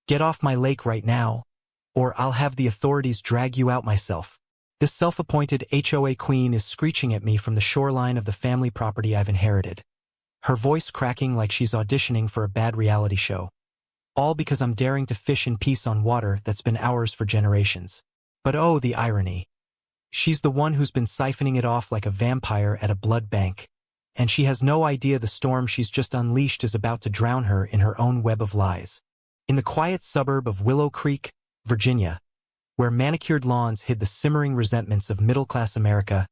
Get off my lake right now, or I'll have the authorities drag you out myself. This self-appointed HOA queen is screeching at me from the shoreline of the family property I've inherited. Her voice cracking like she's auditioning for a bad reality show. All because I'm daring to fish in peace on water that's been ours for generations. But oh, the irony. She's the one who's been siphoning it off like a vampire at a blood bank. And she has no idea the storm she's just unleashed is about to drown her in her own web of lies. In the quiet suburb of Willow Creek, Virginia, where manicured lawns hid the simmering resentments of middle-class America,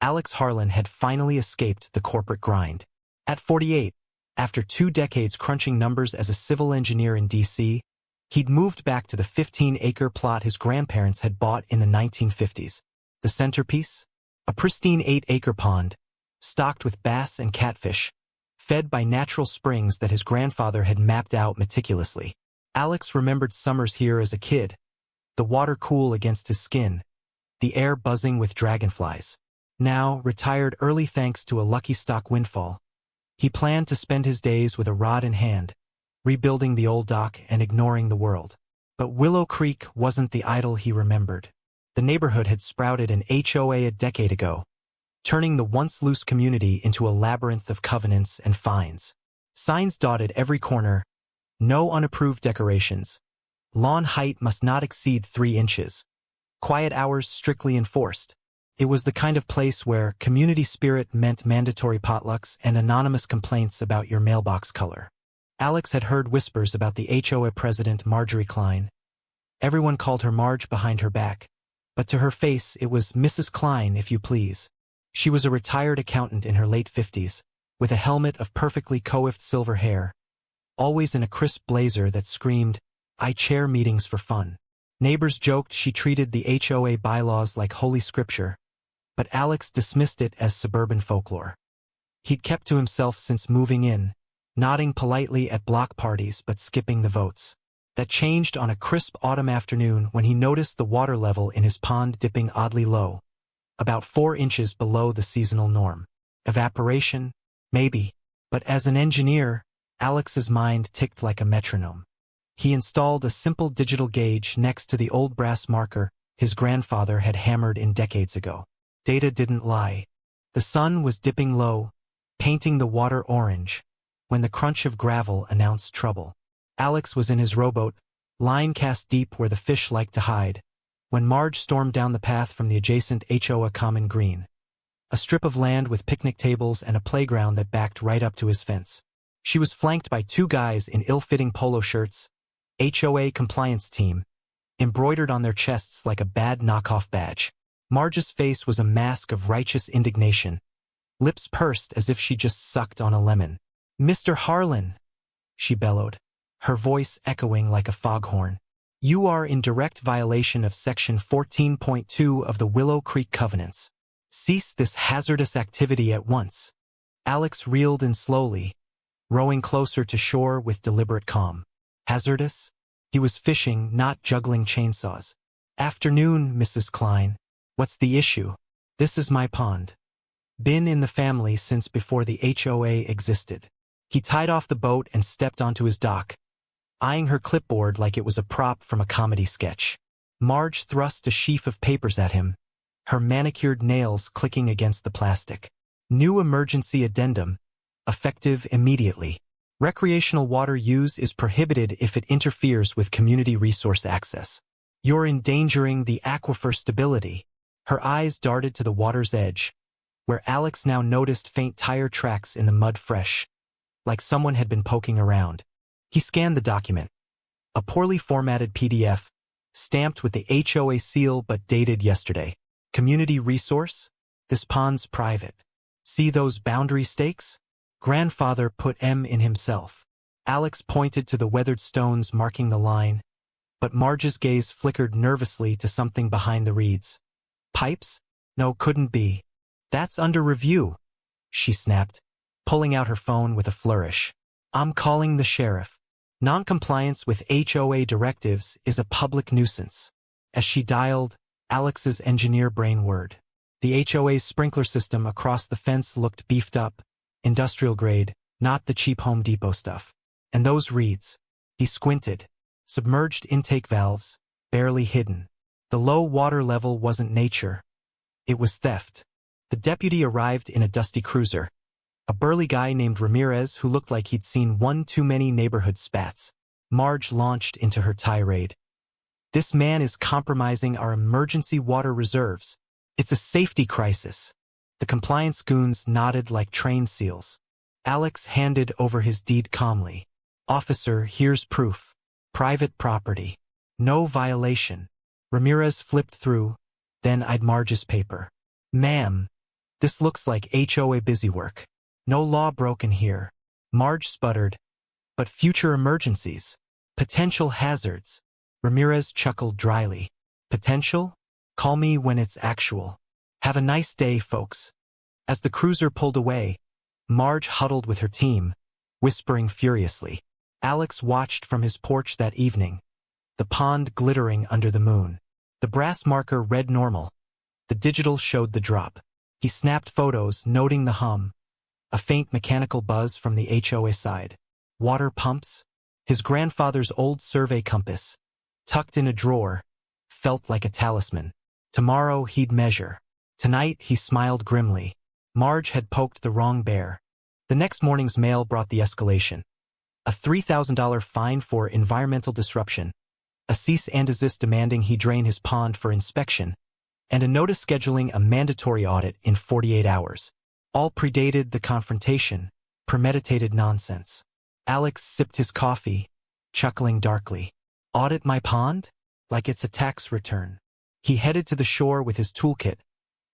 Alex Harlan had finally escaped the corporate grind. At 48, after 2 decades crunching numbers as a civil engineer in D.C., he'd moved back to the 15-acre plot his grandparents had bought in the 1950s. The centerpiece? A pristine 8-acre pond, stocked with bass and catfish, fed by natural springs that his grandfather had mapped out meticulously. Alex remembered summers here as a kid, the water cool against his skin, the air buzzing with dragonflies. Now, retired early thanks to a lucky stock windfall, he planned to spend his days with a rod in hand, rebuilding the old dock and ignoring the world. But Willow Creek wasn't the idol he remembered. The neighborhood had sprouted an HOA a decade ago, turning the once-loose community into a labyrinth of covenants and fines. Signs dotted every corner, no unapproved decorations. Lawn height must not exceed 3 inches. Quiet hours strictly enforced. It was the kind of place where community spirit meant mandatory potlucks and anonymous complaints about your mailbox color. Alex had heard whispers about the HOA president, Marjorie Klein. Everyone called her Marge behind her back, but to her face it was Mrs. Klein, if you please. She was a retired accountant in her late 50s, with a helmet of perfectly coiffed silver hair, always in a crisp blazer that screamed, "I chair meetings for fun." Neighbors joked she treated the HOA bylaws like holy scripture, but Alex dismissed it as suburban folklore. He'd kept to himself since moving in, nodding politely at block parties but skipping the votes. That changed on a crisp autumn afternoon when he noticed the water level in his pond dipping oddly low, about 4 inches below the seasonal norm. Evaporation? Maybe. But as an engineer, Alex's mind ticked like a metronome. He installed a simple digital gauge next to the old brass marker his grandfather had hammered in decades ago. Data didn't lie. The sun was dipping low, painting the water orange, when the crunch of gravel announced trouble. Alex was in his rowboat, line cast deep where the fish liked to hide, when Marge stormed down the path from the adjacent HOA common green, a strip of land with picnic tables and a playground that backed right up to his fence. She was flanked by 2 guys in ill-fitting polo shirts, HOA compliance team, embroidered on their chests like a bad knockoff badge. Marge's face was a mask of righteous indignation, lips pursed as if she just sucked on a lemon. "Mr. Harlan," she bellowed, her voice echoing like a foghorn. "You are in direct violation of Section 14.2 of the Willow Creek Covenants. Cease this hazardous activity at once." Alex reeled in slowly, rowing closer to shore with deliberate calm. Hazardous? He was fishing, not juggling chainsaws. "Afternoon, Mrs. Klein. What's the issue? This is my pond. Been in the family since before the HOA existed." He tied off the boat and stepped onto his dock, eyeing her clipboard like it was a prop from a comedy sketch. Marge thrust a sheaf of papers at him, her manicured nails clicking against the plastic. "New emergency addendum, effective immediately. Recreational water use is prohibited if it interferes with community resource access. You're endangering the aquifer stability." Her eyes darted to the water's edge, where Alex now noticed faint tire tracks in the mud fresh, like someone had been poking around. He scanned the document, a poorly formatted PDF, stamped with the HOA seal but dated yesterday. Community resource? This pond's private. See those boundary stakes? Grandfather put M in himself. Alex pointed to the weathered stones marking the line, but Marge's gaze flickered nervously to something behind the reeds. "Pipes? No, couldn't be. That's under review," she snapped, pulling out her phone with a flourish. "I'm calling the sheriff. Noncompliance with HOA directives is a public nuisance." As she dialed, Alex's engineer brain whirred. The HOA's sprinkler system across the fence looked beefed up, industrial grade, not the cheap Home Depot stuff. And those reeds. He squinted. Submerged intake valves, barely hidden. The low water level wasn't nature. It was theft. The deputy arrived in a dusty cruiser. A burly guy named Ramirez who looked like he'd seen one too many neighborhood spats. Marge launched into her tirade. This man is compromising our emergency water reserves. It's a safety crisis. The compliance goons nodded like trained seals. Alex handed over his deed calmly. Officer, here's proof. Private property. No violation. Ramirez flipped through, then eyed Marge's paper. Ma'am, this looks like HOA busywork. No law broken here. Marge sputtered. But future emergencies. Potential hazards. Ramirez chuckled dryly. Potential? Call me when it's actual. Have a nice day, folks. As the cruiser pulled away, Marge huddled with her team, whispering furiously. Alex watched from his porch that evening, the pond glittering under the moon. The brass marker read normal. The digital showed the drop. He snapped photos, noting the hum. A faint mechanical buzz from the HOA side. Water pumps? His grandfather's old survey compass, tucked in a drawer, felt like a talisman. Tomorrow he'd measure. Tonight he smiled grimly. Marge had poked the wrong bear. The next morning's mail brought the escalation. A $3,000 fine for environmental disruption, a cease and desist demanding he drain his pond for inspection, and a notice scheduling a mandatory audit in 48 hours. All predated the confrontation, premeditated nonsense. Alex sipped his coffee, chuckling darkly. Audit my pond? Like it's a tax return. He headed to the shore with his toolkit,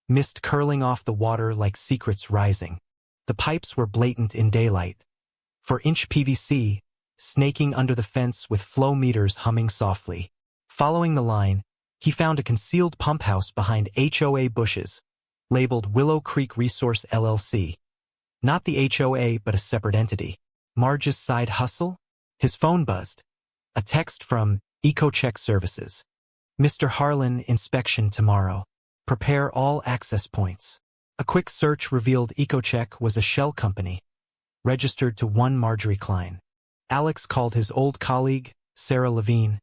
mist curling off the water like secrets rising. The pipes were blatant in daylight. 4-inch PVC, snaking under the fence with flow meters humming softly. Following the line, he found a concealed pump house behind HOA bushes, labeled Willow Creek Resource LLC. Not the HOA, but a separate entity. Marge's side hustle? His phone buzzed. A text from EcoCheck Services. Mr. Harlan, inspection tomorrow. Prepare all access points. A quick search revealed EcoCheck was a shell company, registered to one Marjorie Klein. Alex called his old colleague, Sarah Levine,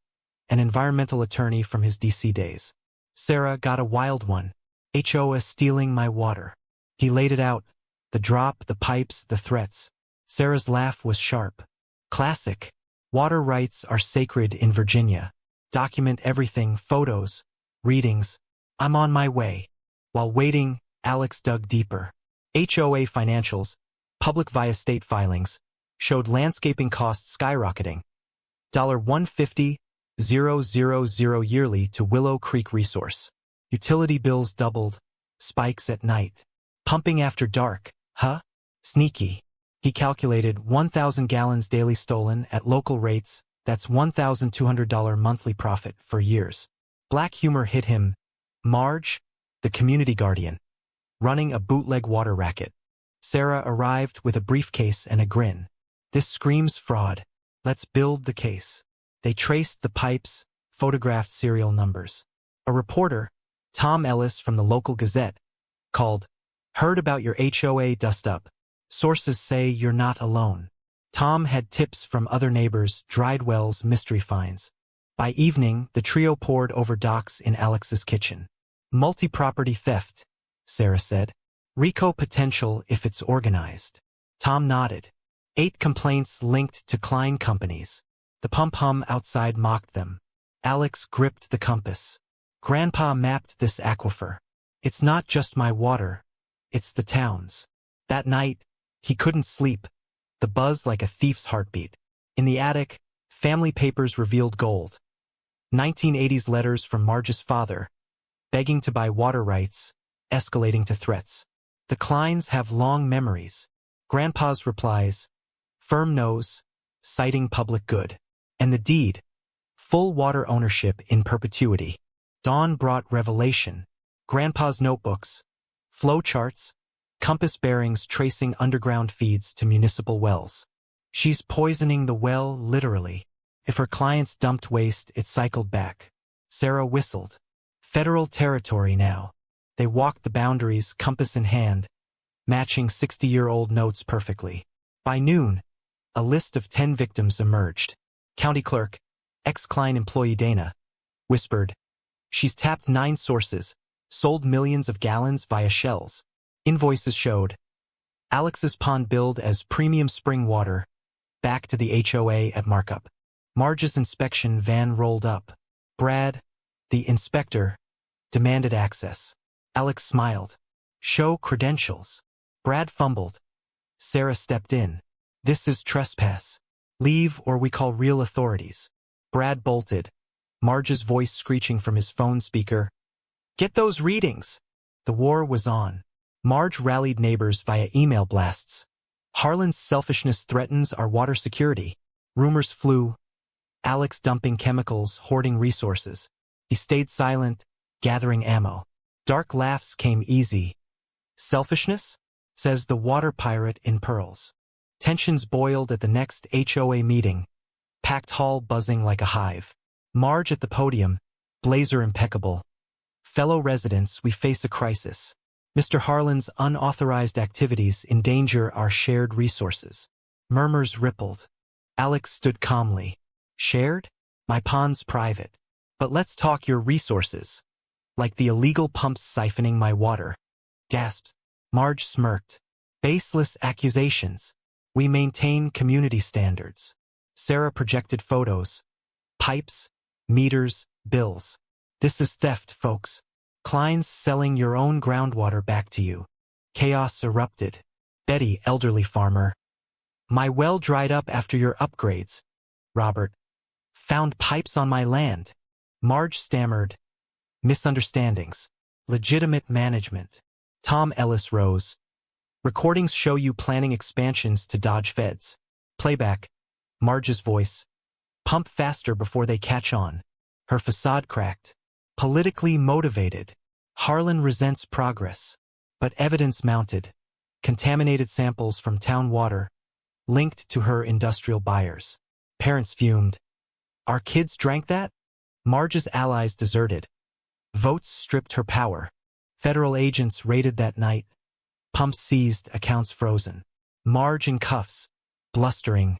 an environmental attorney from his DC days. Sarah got a wild one. HOA stealing my water. He laid it out, the drop, the pipes, the threats. Sarah's laugh was sharp. Classic. Water rights are sacred in Virginia. Document everything, photos, readings. I'm on my way. While waiting, Alex dug deeper. HOA financials, public via state filings, showed landscaping costs skyrocketing. $150,000 yearly to Willow Creek Resource. Utility bills doubled. Spikes at night. Pumping after dark, huh? Sneaky. He calculated 1,000 gallons daily stolen at local rates. That's $1,200 monthly profit for years. Black humor hit him. Marge, the community guardian, running a bootleg water racket. Sarah arrived with a briefcase and a grin. This screams fraud. Let's build the case. They traced the pipes, photographed serial numbers. A reporter, Tom Ellis from the local Gazette, called, "Heard about your HOA dust up. Sources say you're not alone." Tom had tips from other neighbors, dried wells, mystery finds. By evening, the trio poured over docks in Alex's kitchen. Multi-property theft, Sarah said. RICO potential if it's organized. Tom nodded. 8 complaints linked to Klein companies. The pump hum outside mocked them. Alex gripped the compass. Grandpa mapped this aquifer. It's not just my water. It's the town's. That night, he couldn't sleep. The buzz like a thief's heartbeat. In the attic, family papers revealed gold. 1980s letters from Marge's father, begging to buy water rights, escalating to threats. The Kleins have long memories. Grandpa's replies, firm nose, citing public good. And the deed, full water ownership in perpetuity. Dawn brought revelation. Grandpa's notebooks, flow charts, compass bearings tracing underground feeds to municipal wells. She's poisoning the well, literally. If her clients dumped waste, it cycled back. Sarah whistled. Federal territory now. They walked the boundaries, compass in hand, matching 60-year-old notes perfectly. By noon, a list of 10 victims emerged. County clerk, Ex-Klein employee Dana whispered, "She's tapped 9 sources, sold millions of gallons via Shells." Invoices showed Alex's pond billed as premium spring water, back to the HOA at markup. Marge's inspection van rolled up. Brad, the inspector, demanded access. Alex smiled. "Show credentials." Brad fumbled. Sarah stepped in. "This is trespass. Leave or we call real authorities." Brad bolted, Marge's voice screeching from his phone speaker. "Get those readings!" The war was on. Marge rallied neighbors via email blasts. "Harlan's selfishness threatens our water security." Rumors flew. Alex dumping chemicals, hoarding resources. He stayed silent, gathering ammo. Dark laughs came easy. "Selfishness?" says the water pirate in pearls. Tensions boiled at the next HOA meeting, packed hall buzzing like a hive. Marge at the podium, blazer impeccable. "Fellow residents, we face a crisis. Mr. Harlan's unauthorized activities endanger our shared resources." Murmurs rippled. Alex stood calmly. "Shared? My pond's private. But let's talk your resources. Like the illegal pumps siphoning my water." Gasped. Marge smirked. "Baseless accusations. We maintain community standards." Sarah projected photos. "Pipes, meters, bills. This is theft, folks. Klein's selling your own groundwater back to you." Chaos erupted. Betty, elderly farmer. "My well dried up after your upgrades." Robert. "Found pipes on my land." Marge stammered. "Misunderstandings. Legitimate management." Tom Ellis rose. "Recordings show you planning expansions to dodge feds." Playback. Marge's voice. "Pump faster before they catch on." Her facade cracked. "Politically motivated. Harlan resents progress." But evidence mounted. Contaminated samples from town water, linked to her industrial buyers. Parents fumed. "Our kids drank that?" Marge's allies deserted. Votes stripped her power. Federal agents raided that night. Pumps seized, accounts frozen. Marge in cuffs, blustering.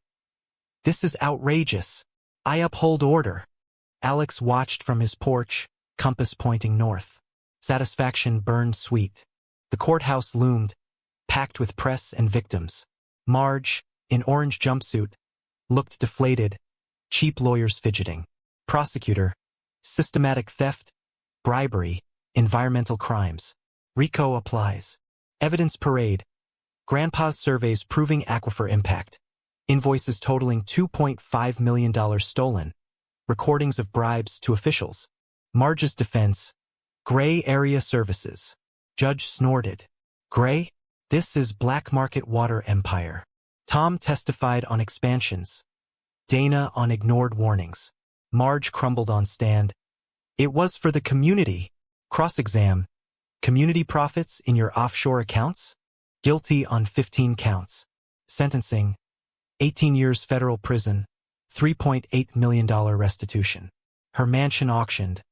"This is outrageous. I uphold order." Alex watched from his porch, compass pointing north. Satisfaction burned sweet. The courthouse loomed, packed with press and victims. Marge, in orange jumpsuit, looked deflated, cheap lawyers fidgeting. Prosecutor, systematic theft, bribery, environmental crimes. RICO applies. Evidence parade. Grandpa's surveys proving aquifer impact. Invoices totaling $2.5 million stolen. Recordings of bribes to officials. Marge's defense. Gray area services. Judge snorted. "Gray? This is black market water empire." Tom testified on expansions. Dana on ignored warnings. Marge crumbled on stand. "It was for the community." Cross-exam. "Community profits in your offshore accounts?" Guilty on 15 counts. Sentencing. 18 years federal prison. $3.8 million restitution. Her mansion auctioned.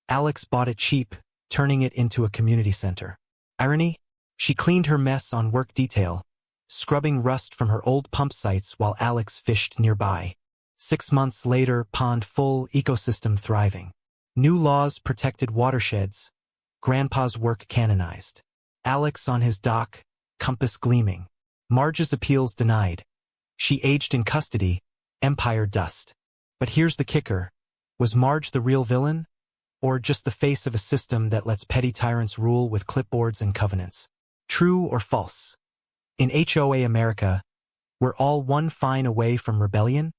Alex bought it cheap, turning it into a community center. Irony? She cleaned her mess on work detail, scrubbing rust from her old pump sites while Alex fished nearby. 6 months later, pond full, ecosystem thriving. New laws protected watersheds. Grandpa's work canonized. Alex on his dock, compass gleaming. Marge's appeals denied. She aged in custody, empire dust. But here's the kicker. Was Marge the real villain? Or just the face of a system that lets petty tyrants rule with clipboards and covenants? True or false? In HOA America, we're all one fine away from rebellion?